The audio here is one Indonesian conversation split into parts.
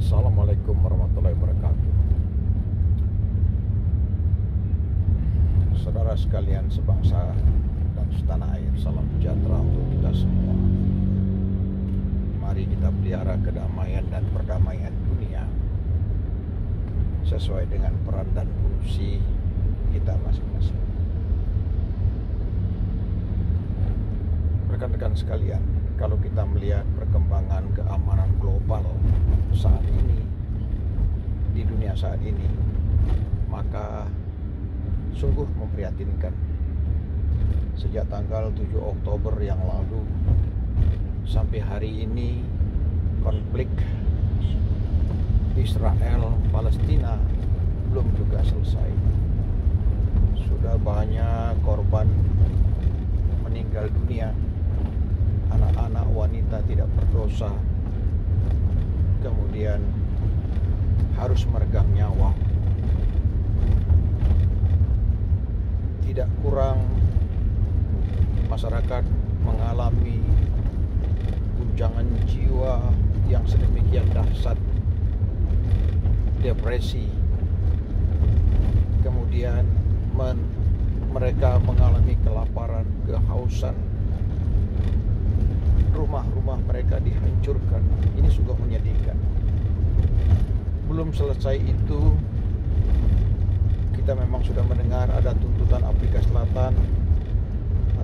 Assalamualaikum warahmatullahi wabarakatuh. Saudara sekalian sebangsa dan setanah air, salam sejahtera untuk kita semua. Mari kita pelihara kedamaian dan perdamaian dunia sesuai dengan peran dan fungsi kita masing-masing. Rekan-rekan sekalian, kalau kita melihat perkembangan keamanan global saat ini, di dunia saat ini, maka sungguh memprihatinkan. Sejak tanggal 7 Oktober yang lalu sampai hari ini, konflik Israel-Palestina belum juga selesai. Sudah banyak korban meninggal dunia, anak-anak, wanita tidak berdosa, kemudian harus meregang nyawa. Tidak kurang masyarakat mengalami guncangan jiwa yang sedemikian dahsyat, depresi, kemudian mereka mengalami kelaparan, kehausan, rumah-rumah mereka dihancurkan. Ini sungguh menyedihkan. Belum selesai itu, kita memang sudah mendengar ada tuntutan Afrika Selatan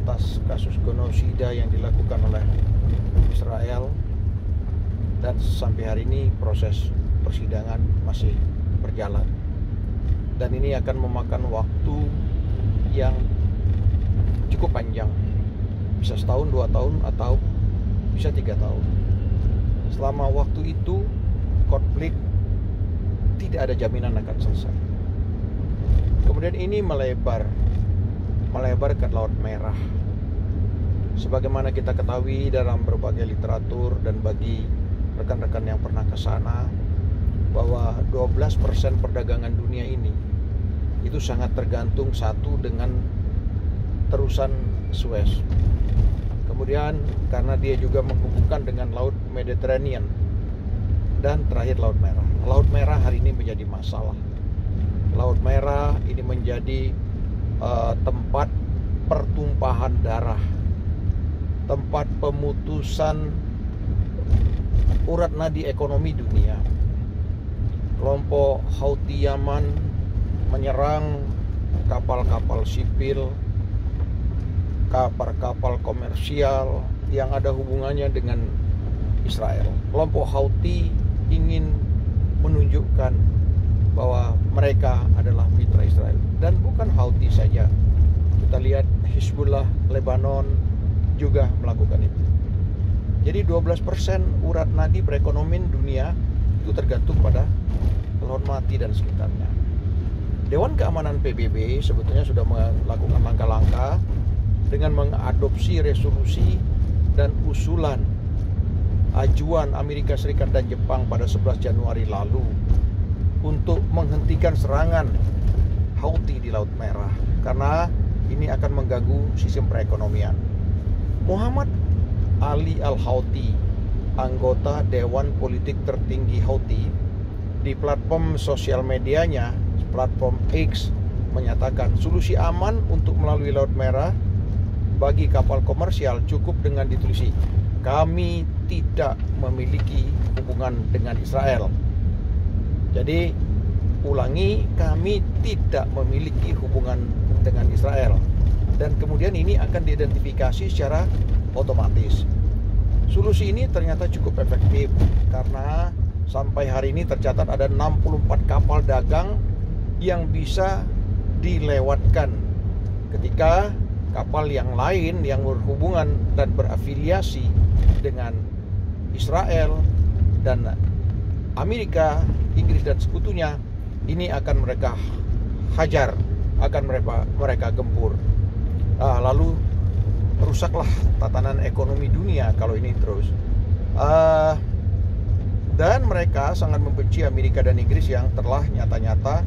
atas kasus genosida yang dilakukan oleh Israel, dan sampai hari ini proses persidangan masih berjalan, dan ini akan memakan waktu yang cukup panjang, bisa setahun, 2 tahun, atau bisa 3 tahun. Selama waktu itu konflik tidak ada jaminan akan selesai. Kemudian ini melebar ke Laut Merah. Sebagaimana kita ketahui dalam berbagai literatur dan bagi rekan-rekan yang pernah ke sana, bahwa 12% perdagangan dunia ini itu sangat tergantung satu dengan terusan Suez. Kemudian karena dia juga menghubungkan dengan Laut Mediterranean, dan terakhir Laut Merah. Laut Merah hari ini menjadi masalah. Laut Merah ini menjadi tempat pertumpahan darah, tempat pemutusan urat nadi ekonomi dunia. Kelompok Houthi Yaman menyerang kapal-kapal sipil, kapal-kapal komersial yang ada hubungannya dengan Israel. Kelompok Houthi ingin menunjukkan bahwa mereka adalah mitra Israel. Dan bukan Houthi saja, kita lihat Hizbullah Lebanon juga melakukan itu. Jadi 12% urat nadi perekonomian dunia itu tergantung pada Laut Mati dan sekitarnya. Dewan Keamanan PBB sebetulnya sudah melakukan langkah-langkah dengan mengadopsi resolusi dan usulan ajuan Amerika Serikat dan Jepang pada 11 Januari lalu untuk menghentikan serangan Houthi di Laut Merah, karena ini akan mengganggu sistem perekonomian. Muhammad Ali Al-Houthi, anggota Dewan Politik tertinggi Houthi, di platform sosial medianya, platform X, menyatakan solusi aman untuk melalui Laut Merah bagi kapal komersial cukup dengan ditulis, kami tidak memiliki hubungan dengan Israel. Jadi ulangi, kami tidak memiliki hubungan dengan Israel. Dan kemudian ini akan diidentifikasi secara otomatis. Solusi ini ternyata cukup efektif, karena sampai hari ini tercatat ada 64 kapal dagang yang bisa dilewatkan ketika kapal yang lain yang berhubungan dan berafiliasi dengan Israel dan Amerika, Inggris dan sekutunya, ini akan mereka hajar, akan mereka gempur. Lalu rusaklah tatanan ekonomi dunia kalau ini terus. Dan mereka sangat membenci Amerika dan Inggris yang telah nyata-nyata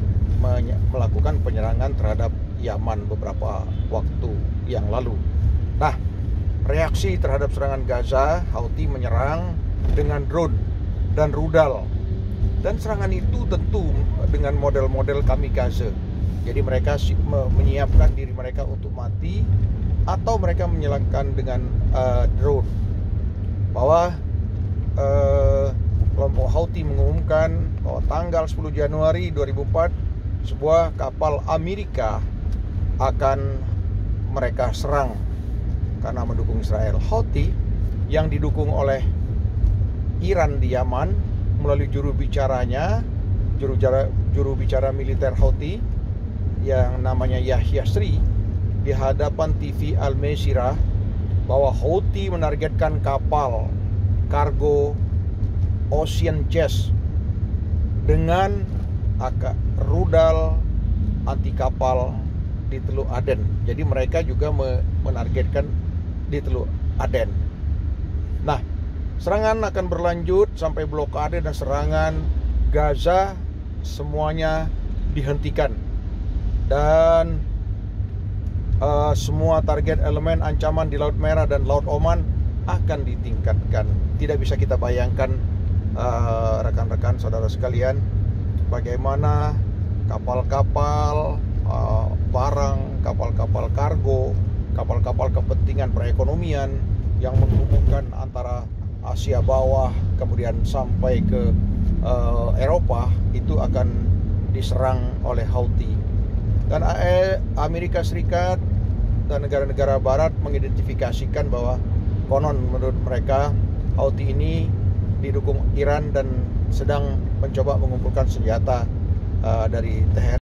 melakukan penyerangan terhadap Yaman beberapa waktu yang lalu. Nah, reaksi terhadap serangan Gaza, Houthi menyerang dengan drone dan rudal Dan serangan itu tentu dengan model-model kamikaze. Jadi mereka menyiapkan diri mereka untuk mati, atau mereka menyelangkan dengan drone. Bahwa kelompok Houthi mengumumkan bahwa tanggal 10 Januari 2004 sebuah kapal Amerika akan mereka serang karena mendukung Israel. Houthi yang didukung oleh Iran di Yaman melalui juru bicara militer Houthi yang namanya Yahya Sri di hadapan TV Al Jazeera bahwa Houthi menargetkan kapal kargo Ocean Chase dengan rudal anti kapal di Teluk Aden. Jadi mereka juga menargetkan di Teluk Aden. Nah, serangan akan berlanjut sampai blokade dan serangan Gaza semuanya dihentikan. Dan semua target elemen ancaman di Laut Merah dan Laut Oman akan ditingkatkan. Tidak bisa kita bayangkan, rekan-rekan saudara sekalian, bagaimana kapal-kapal barang, kapal-kapal kargo, kapal-kapal kepentingan perekonomian yang menghubungkan antara Asia bawah kemudian sampai ke Eropa itu akan diserang oleh Houthi. Dan Amerika Serikat dan negara-negara barat mengidentifikasikan bahwa konon menurut mereka Houthi ini didukung Iran dan sedang mencoba mengumpulkan senjata dari Teheran.